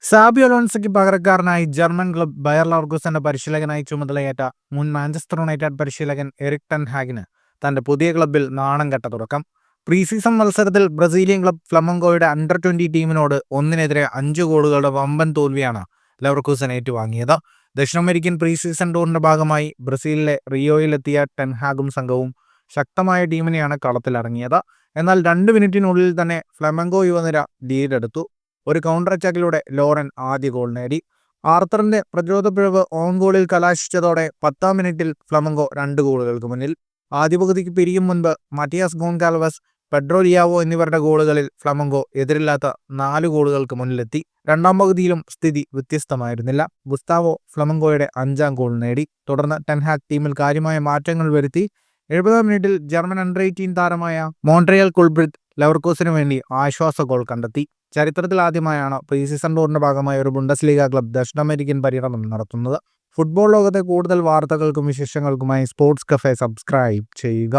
സാബി അലോൺസോയ്ക്ക് പകരക്കാരനായി German club buyer ലെവർകുസന്റെ പരിശീലകനായി ചുമതലയേറ്റ മുൻ മാഞ്ചസ്റ്റർ യുണൈറ്റഡ് പരിശീലകൻ എറിക് ടെൻ ഹാഗിന് തന്റെ പുതിയ ക്ലബ്ബിൽ നാണം കെട്ട തുടക്കം. പ്രീ സീസൺ മത്സരത്തിൽ ബ്രസീലിയൻ ക്ലബ് ഫ്ലമംഗോയുടെ അണ്ടർ-20 ടീമിനോട് 1-നെതിരെ 5 ഗോളുകളുടെ വമ്പൻ തോൽവിയാണ് ലെവർകുസൻ ഏറ്റുവാങ്ങിയത്. ദക്ഷിണാമേരിക്കൻ പ്രീ സീസൺ ടൂറിന്റെ ഭാഗമായി ബ്രസീലിലെ റിയോയിലെത്തിയ ടെൻഹാഗും സംഘവും ശക്തമായ ടീമിനെയാണ് കളത്തിലിറങ്ങിയത്. എന്നാൽ 2 മിനിറ്റിനുള്ളിൽ തന്നെ ഫ്ലമംഗോ യുവനിര ലീഡെടുത്തു. ഒരു കൗണ്ടർ അറ്റാക്കിലൂടെ ലോറൻ ആദ്യ ഗോൾ നേടി. ആർത്തറിന്റെ പ്രതിരോധ പിഴവ് ഓൺ ഗോളിൽ കലാശിച്ചതോടെ 10-ാം മിനിറ്റിൽ ഫ്ലമംഗോ 2 ഗോളുകൾക്ക് മുന്നിൽ. ആദ്യ പകുതിക്ക് പിരിയും മുൻപ് മറ്റിയാസ് ഗോൺകാൽവസ്, പെഡ്രോ ലിയാവോ എന്നിവരുടെ ഗോളുകളിൽ ഫ്ലമംഗോ എതിരില്ലാത്ത 4 ഗോളുകൾക്ക് മുന്നിലെത്തി. രണ്ടാം പകുതിയിലും സ്ഥിതി വ്യത്യസ്തമായിരുന്നില്ല. ഗുസ്താവോ ഫ്ലമംഗോയുടെ 5-ാം ഗോൾ നേടി. തുടർന്ന് ടെൻഹാഗ് ടീമിൽ കാര്യമായ മാറ്റങ്ങൾ വരുത്തി. 70-ാം മിനിറ്റിൽ ജർമ്മൻ അണ്ടർ-18 താരമായ മോൺട്രിയൽ കുൾബ്രിത്ത് ലെവർകുസനു വേണ്ടി ആശ്വാസ ഗോൾ കണ്ടെത്തി. ചരിത്രത്തിൽ ആദ്യമായാണ് പ്രീ സീസൺ ടൂറിന്റെ ഭാഗമായി ഒരു ബുണ്ടസ്ലീഗ ക്ലബ് ദക്ഷിണാമേരിക്കൻ പര്യടനം നടത്തുന്നത്. ഫുട്ബോൾ ലോകത്തെ കൂടുതൽ വാർത്തകൾക്കും വിശേഷങ്ങൾക്കുമായി സ്പോർട്സ് കഫേ സബ്സ്ക്രൈബ് ചെയ്യുക.